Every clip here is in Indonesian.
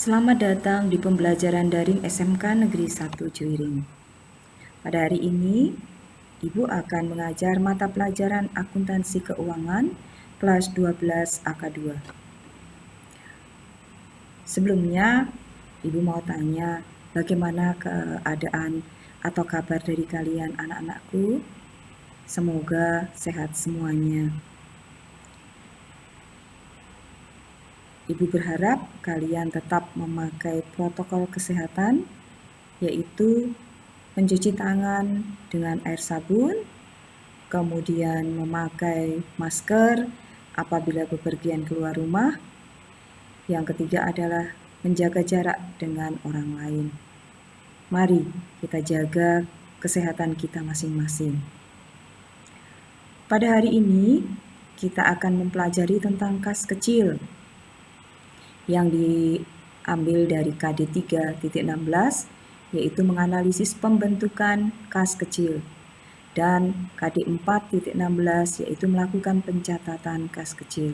Selamat datang di pembelajaran daring SMK Negeri 1 Juiring. Pada hari ini, Ibu akan mengajar mata pelajaran akuntansi keuangan kelas 12 AK2. Sebelumnya, Ibu mau tanya bagaimana keadaan atau kabar dari kalian anak-anakku? Semoga sehat semuanya. Ibu berharap kalian tetap memakai protokol kesehatan, yaitu mencuci tangan dengan air sabun, kemudian memakai masker apabila bepergian keluar rumah. Yang ketiga adalah menjaga jarak dengan orang lain. Mari kita jaga kesehatan kita masing-masing. Pada hari ini, kita akan mempelajari tentang kas kecil yang diambil dari KD 3.16, yaitu menganalisis pembentukan kas kecil, dan KD 4.16, yaitu melakukan pencatatan kas kecil.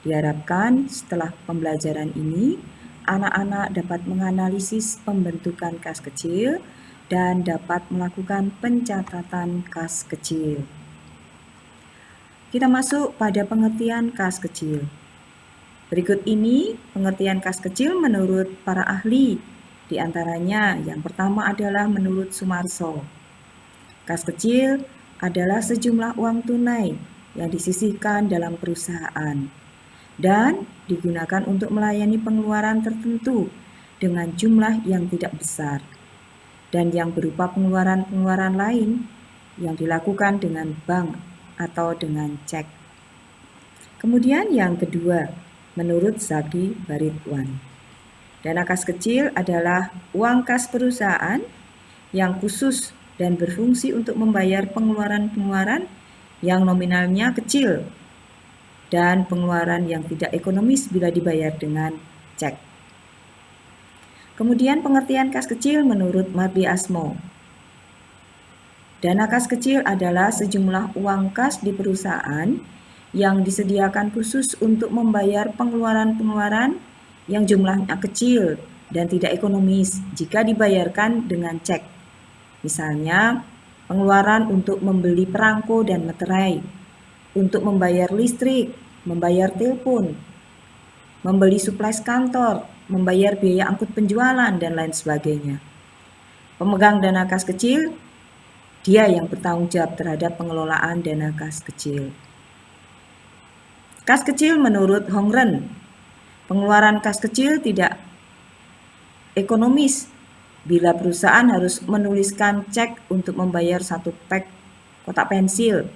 Diharapkan setelah pembelajaran ini, anak-anak dapat menganalisis pembentukan kas kecil dan dapat melakukan pencatatan kas kecil. Kita masuk pada pengertian kas kecil. Berikut ini pengertian kas kecil menurut para ahli. Di antaranya yang pertama adalah menurut Sumarso. Kas kecil adalah sejumlah uang tunai yang disisihkan dalam perusahaan dan digunakan untuk melayani pengeluaran tertentu dengan jumlah yang tidak besar dan yang berupa pengeluaran-pengeluaran lain yang dilakukan dengan bank atau dengan cek. Kemudian yang kedua, menurut Zaki Baritwan, dana kas kecil adalah uang kas perusahaan yang khusus dan berfungsi untuk membayar pengeluaran-pengeluaran yang nominalnya kecil dan pengeluaran yang tidak ekonomis bila dibayar dengan cek. Kemudian pengertian kas kecil menurut Mardi Asmo. Dana kas kecil adalah sejumlah uang kas di perusahaan yang disediakan khusus untuk membayar pengeluaran-pengeluaran yang jumlahnya kecil dan tidak ekonomis jika dibayarkan dengan cek. Misalnya, pengeluaran untuk membeli perangko dan meterai, untuk membayar listrik, membayar telepon, membeli supplies kantor, membayar biaya angkut penjualan, dan lain sebagainya. Pemegang dana kas kecil, dia yang bertanggung jawab terhadap pengelolaan dana kas kecil. Kas kecil menurut Hongren, pengeluaran kas kecil tidak ekonomis bila perusahaan harus menuliskan cek untuk membayar satu pak kotak pensil,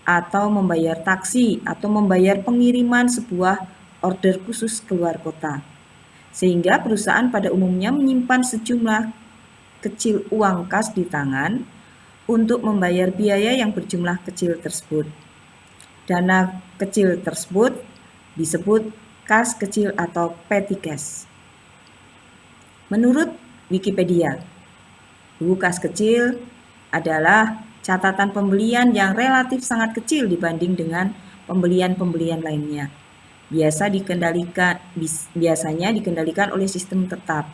atau membayar taksi, atau membayar pengiriman sebuah order khusus keluar kota. Sehingga perusahaan pada umumnya menyimpan sejumlah kecil uang kas di tangan untuk membayar biaya yang berjumlah kecil tersebut. Dana kecil tersebut disebut kas kecil atau petty cash. Menurut Wikipedia, buku kas kecil adalah catatan pembelian yang relatif sangat kecil dibanding dengan pembelian-pembelian lainnya. Biasanya dikendalikan oleh sistem tetap.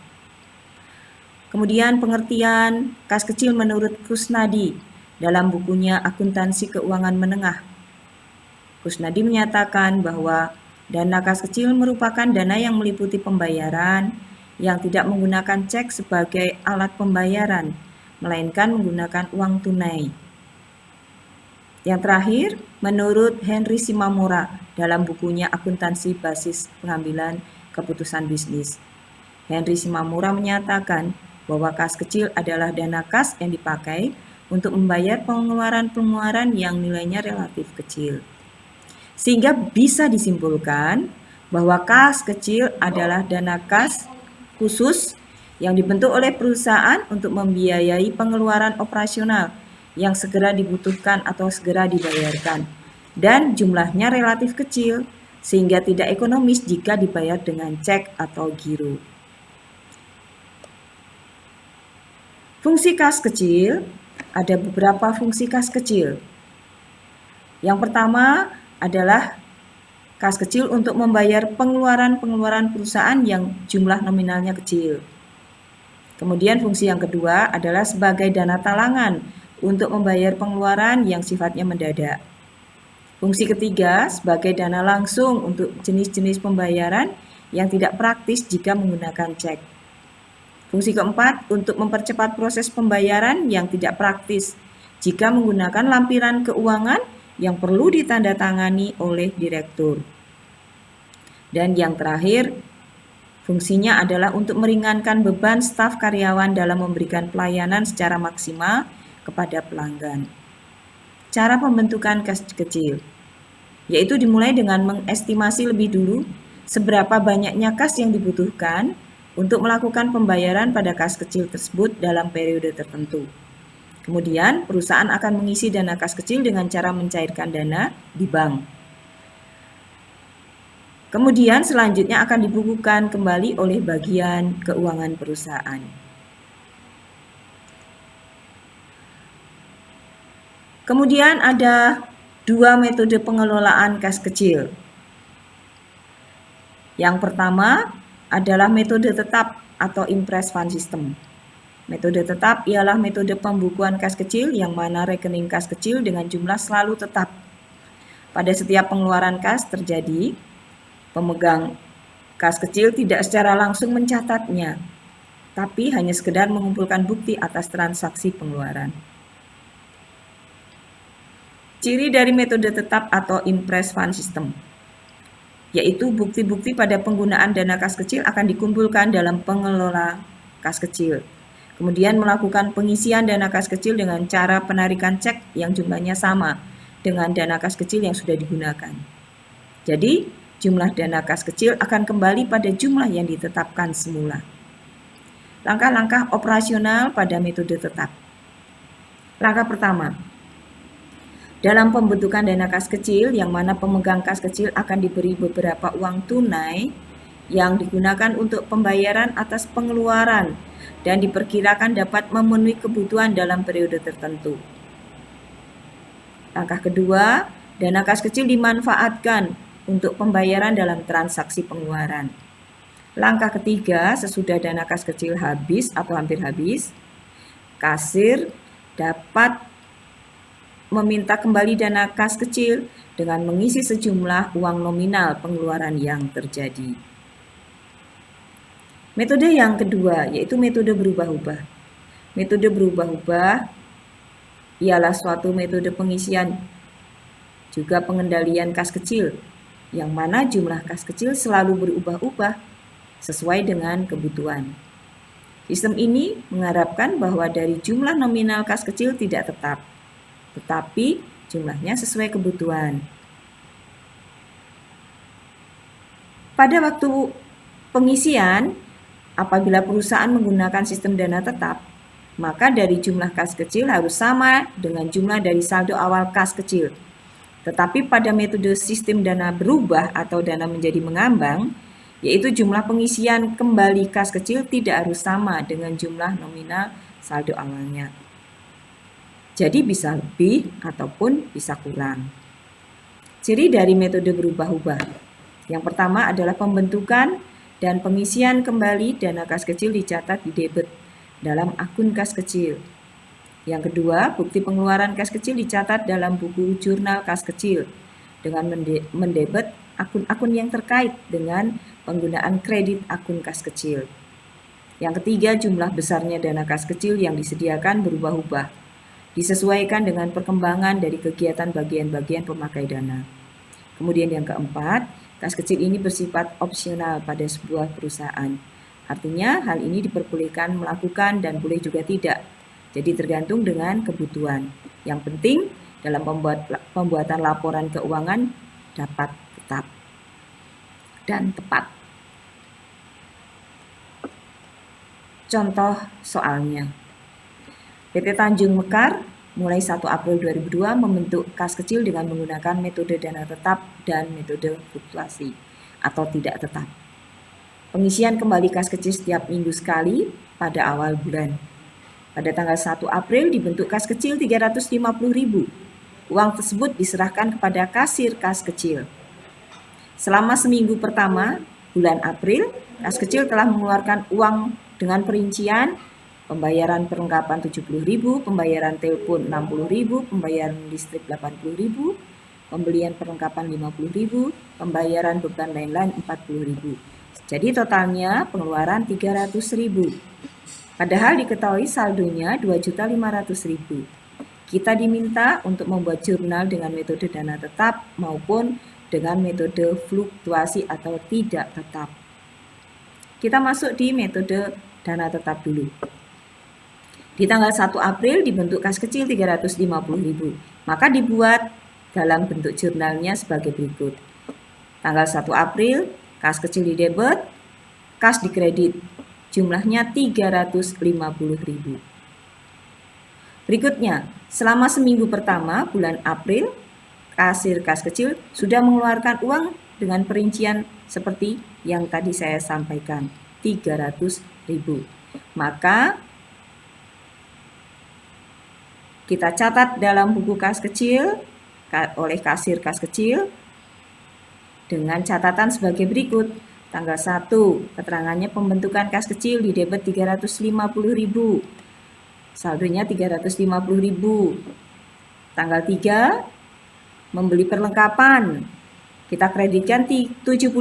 Kemudian pengertian kas kecil menurut Kusnadi dalam bukunya Akuntansi Keuangan Menengah. Kusnadi menyatakan bahwa dana kas kecil merupakan dana yang meliputi pembayaran yang tidak menggunakan cek sebagai alat pembayaran, melainkan menggunakan uang tunai. Yang terakhir, menurut Henry Shimamura dalam bukunya Akuntansi Basis Pengambilan Keputusan Bisnis. Henry Shimamura menyatakan bahwa kas kecil adalah dana kas yang dipakai untuk membayar pengeluaran-pengeluaran yang nilainya relatif kecil. Sehingga bisa disimpulkan bahwa kas kecil adalah dana kas khusus yang dibentuk oleh perusahaan untuk membiayai pengeluaran operasional yang segera dibutuhkan atau segera dibayarkan, dan jumlahnya relatif kecil sehingga tidak ekonomis jika dibayar dengan cek atau giro. Fungsi kas kecil, ada beberapa fungsi kas kecil. Yang pertama adalah kas kecil untuk membayar pengeluaran-pengeluaran perusahaan yang jumlah nominalnya kecil. Kemudian fungsi yang kedua adalah sebagai dana talangan untuk membayar pengeluaran yang sifatnya mendadak. Fungsi ketiga sebagai dana langsung untuk jenis-jenis pembayaran yang tidak praktis jika menggunakan cek. Fungsi keempat untuk mempercepat proses pembayaran yang tidak praktis jika menggunakan lampiran keuangan yang perlu ditandatangani oleh direktur. Dan yang terakhir, fungsinya adalah untuk meringankan beban staf karyawan dalam memberikan pelayanan secara maksimal kepada pelanggan. Cara pembentukan kas kecil, yaitu dimulai dengan mengestimasi lebih dulu seberapa banyaknya kas yang dibutuhkan untuk melakukan pembayaran pada kas kecil tersebut dalam periode tertentu. Kemudian, perusahaan akan mengisi dana kas kecil dengan cara mencairkan dana di bank. Kemudian selanjutnya akan dibukukan kembali oleh bagian keuangan perusahaan. Kemudian ada dua metode pengelolaan kas kecil. Yang pertama adalah metode tetap atau impress fund system. Metode tetap ialah metode pembukuan kas kecil yang mana rekening kas kecil dengan jumlah selalu tetap. Pada setiap pengeluaran kas terjadi, pemegang kas kecil tidak secara langsung mencatatnya, tapi hanya sekedar mengumpulkan bukti atas transaksi pengeluaran. Ciri dari metode tetap atau impress fund system, yaitu bukti-bukti pada penggunaan dana kas kecil akan dikumpulkan dalam pengelola kas kecil. Kemudian melakukan pengisian dana kas kecil dengan cara penarikan cek yang jumlahnya sama dengan dana kas kecil yang sudah digunakan. Jadi, jumlah dana kas kecil akan kembali pada jumlah yang ditetapkan semula. Langkah-langkah operasional pada metode tetap. Langkah pertama, dalam pembentukan dana kas kecil yang mana pemegang kas kecil akan diberi beberapa uang tunai yang digunakan untuk pembayaran atas pengeluaran dan diperkirakan dapat memenuhi kebutuhan dalam periode tertentu. Langkah kedua, dana kas kecil dimanfaatkan untuk pembayaran dalam transaksi pengeluaran. Langkah ketiga, sesudah dana kas kecil habis atau hampir habis, kasir dapat meminta kembali dana kas kecil dengan mengisi sejumlah uang nominal pengeluaran yang terjadi. Metode yang kedua yaitu metode berubah-ubah. Metode berubah-ubah ialah suatu metode pengisian juga pengendalian kas kecil yang mana jumlah kas kecil selalu berubah-ubah sesuai dengan kebutuhan. Sistem ini mengharapkan bahwa dari jumlah nominal kas kecil tidak tetap, tetapi jumlahnya sesuai kebutuhan. Pada waktu pengisian, apabila perusahaan menggunakan sistem dana tetap, maka dari jumlah kas kecil harus sama dengan jumlah dari saldo awal kas kecil. Tetapi pada metode sistem dana berubah atau dana menjadi mengambang, yaitu jumlah pengisian kembali kas kecil tidak harus sama dengan jumlah nominal saldo awalnya. Jadi bisa lebih ataupun bisa kurang. Ciri dari metode berubah-ubah. Yang pertama adalah pembentukan dan pengisian kembali dana kas kecil dicatat di debit dalam akun kas kecil. Yang kedua, bukti pengeluaran kas kecil dicatat dalam buku jurnal kas kecil dengan mendebet akun-akun yang terkait dengan penggunaan kredit akun kas kecil. Yang ketiga, jumlah besarnya dana kas kecil yang disediakan berubah-ubah, disesuaikan dengan perkembangan dari kegiatan bagian-bagian pemakai dana. Kemudian yang keempat, kas kecil ini bersifat opsional pada sebuah perusahaan. Artinya hal ini diperbolehkan melakukan dan boleh juga tidak. Jadi tergantung dengan kebutuhan. Yang penting dalam pembuatan laporan keuangan dapat tetap dan tepat. Contoh soalnya. PT Tanjung Mekar mulai 1 April 2002 membentuk kas kecil dengan menggunakan metode dana tetap dan metode fluktuasi atau tidak tetap. Pengisian kembali kas kecil setiap minggu sekali pada awal bulan. Pada tanggal 1 April dibentuk kas kecil 350.000. Uang tersebut diserahkan kepada kasir kas kecil. Selama seminggu pertama bulan April, kas kecil telah mengeluarkan uang dengan perincian pembayaran perlengkapan 70.000, pembayaran telepon 60.000, pembayaran listrik 80.000, pembelian perlengkapan 50.000, pembayaran beban lain-lain 40.000. Jadi totalnya pengeluaran 300.000. Padahal diketahui saldonya 2.500.000. Kita diminta untuk membuat jurnal dengan metode dana tetap maupun dengan metode fluktuasi atau tidak tetap. Kita masuk di metode dana tetap dulu. Di tanggal 1 April dibentuk kas kecil 350.000. Maka dibuat dalam bentuk jurnalnya sebagai berikut. Tanggal 1 April, kas kecil di debit, kas di kredit. Jumlahnya 350.000. Berikutnya, selama seminggu pertama bulan April, kasir kas kecil sudah mengeluarkan uang dengan perincian seperti yang tadi saya sampaikan, 300.000. Maka kita catat dalam buku kas kecil oleh kasir kas kecil dengan catatan sebagai berikut. Tanggal 1, keterangannya pembentukan kas kecil di debit 350.000. Saldonya 350.000. Tanggal 3, membeli perlengkapan. Kita kreditkan 70.000.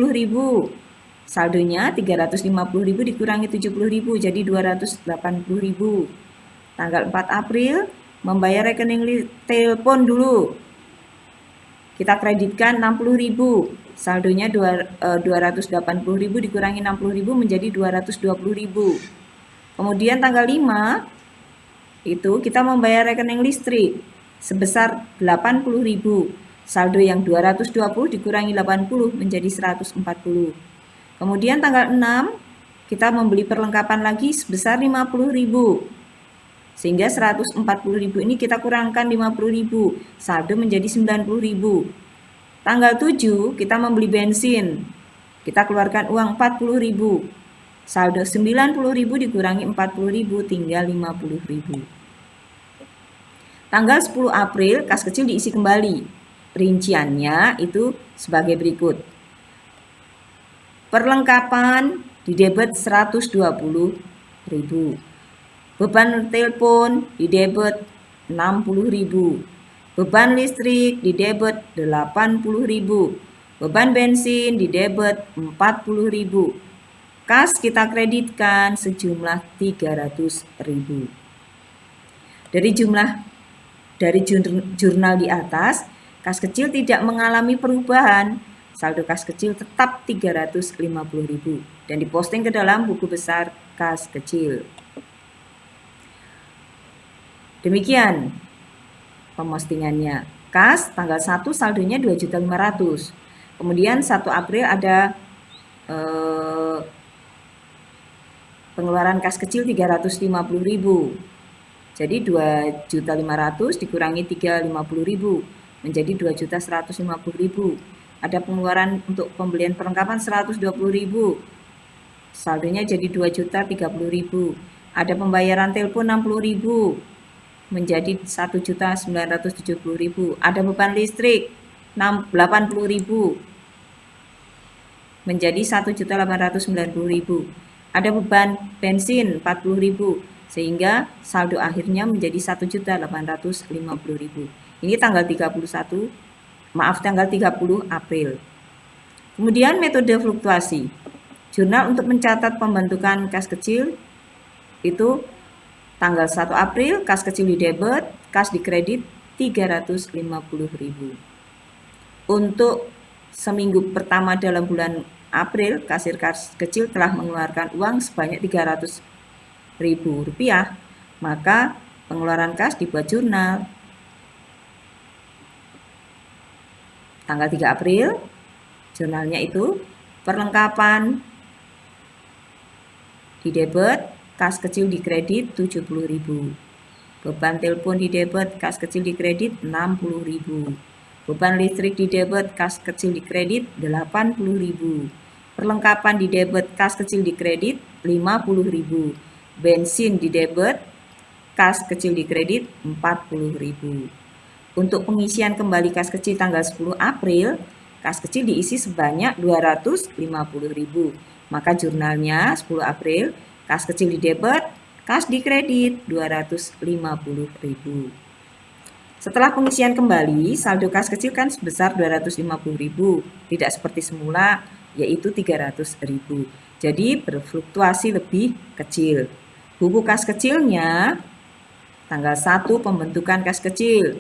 Saldonya 350.000 dikurangi 70.000 jadi 280.000. Tanggal 4 April, membayar rekening telepon dulu. Kita kreditkan 60.000. Saldonya 280.000 dikurangi 60.000 menjadi 220.000. Kemudian tanggal 5 itu kita membayar rekening listrik sebesar 80.000. Saldo yang 220 dikurangi 80 menjadi 140. Kemudian tanggal 6 kita membeli perlengkapan lagi sebesar 50.000. Sehingga 140.000 ini kita kurangkan 50.000. Saldo menjadi 90.000. Tanggal 7 kita membeli bensin. Kita keluarkan uang 40.000. Saldo 90.000 dikurangi 40.000 tinggal 50.000. Tanggal 10 April kas kecil diisi kembali. Rinciannya itu sebagai berikut. Perlengkapan di debit 120.000. Beban telepon di debit 60.000. Beban listrik di debit 80.000. Beban bensin di debit 40.000. Kas kita kreditkan sejumlah 300.000. Dari jurnal di atas, kas kecil tidak mengalami perubahan. Saldo kas kecil tetap 350.000 dan diposting ke dalam buku besar kas kecil. Demikian pemostingannya. Kas tanggal 1 saldonya 2.500.000. Kemudian 1 April ada pengeluaran kas kecil 350.000. Jadi 2.500.000 dikurangi 350.000 menjadi 2.150.000. Ada pengeluaran untuk pembelian perlengkapan 120.000. Saldonya jadi 2.030.000. Ada pembayaran telepon 60.000 menjadi 1.970.000. Ada beban listrik 80.000 menjadi 1.890.000. Ada beban bensin 40.000 sehingga saldo akhirnya menjadi 1.850.000. Ini tanggal 30 April. Kemudian metode fluktuasi. Jurnal untuk mencatat pembentukan kas kecil itu tanggal 1 April kas kecil di debit, kas di kredit 350.000. Untuk seminggu pertama dalam bulan April, kasir kas kecil telah mengeluarkan uang sebanyak 300.000 rupiah, maka pengeluaran kas dibuat jurnal. Tanggal 3 April, jurnalnya itu perlengkapan di debit, kas kecil di kredit 70.000. Beban telepon di debit, kas kecil di kredit 60.000. Beban listrik di debit, kas kecil di kredit 80.000. Perlengkapan di debit, kas kecil di kredit 50.000. Bensin di debit, kas kecil di kredit 40.000. Untuk pengisian kembali kas kecil tanggal 10 April, kas kecil diisi sebanyak 250.000. Maka jurnalnya 10 April, kas kecil di debit, kas di kredit 250.000. Setelah pengisian kembali, saldo kas kecil kan sebesar 250.000, tidak seperti semula yaitu 300.000. Jadi berfluktuasi lebih kecil. Buku kas kecilnya tanggal 1 pembentukan kas kecil,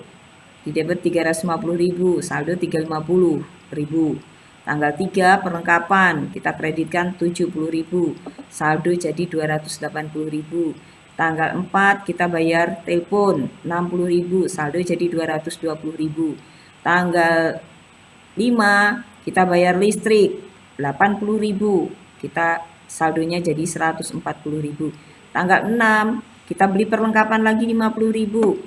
di debit 350.000, saldo 350.000. Tanggal 3 perlengkapan, kita kreditkan 70.000, saldo jadi 280.000. Tanggal 4 kita bayar telepon 60.000, saldo jadi 220.000. Tanggal 5 kita bayar listrik 80.000, kita saldonya jadi 140.000. Tanggal 6 kita beli perlengkapan lagi 50.000,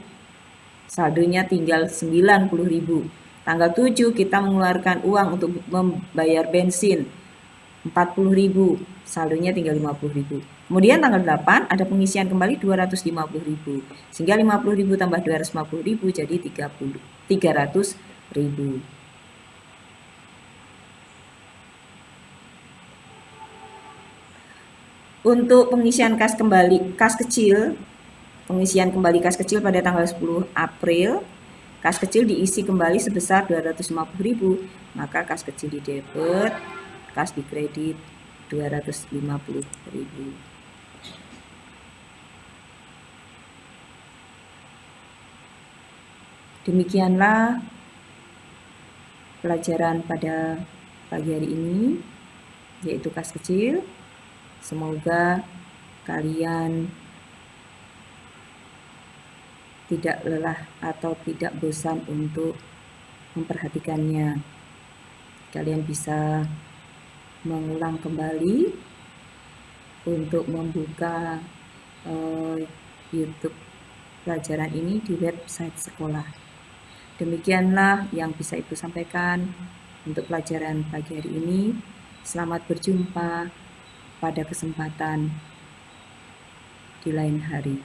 saldonya tinggal 90.000. Tanggal 7 kita mengeluarkan uang untuk membayar bensin 40.000, saldonya tinggal 50.000. Kemudian tanggal 8 ada pengisian kembali 250.000, sehingga 50.000 tambah 250.000 jadi 300.000. Untuk pengisian kas kecil, pengisian kembali kas kecil pada tanggal 10 April, kas kecil diisi kembali sebesar 250.000, maka kas kecil di debit, kas di kredit 250.000. Demikianlah pelajaran pada pagi hari ini, yaitu kas kecil. Semoga kalian tidak lelah atau tidak bosan untuk memperhatikannya. Kalian bisa mengulang kembali untuk membuka YouTube pelajaran ini di website sekolah. Demikianlah yang bisa Ibu sampaikan untuk pelajaran pagi hari ini. Selamat berjumpa pada kesempatan di lain hari.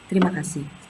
Terima kasih.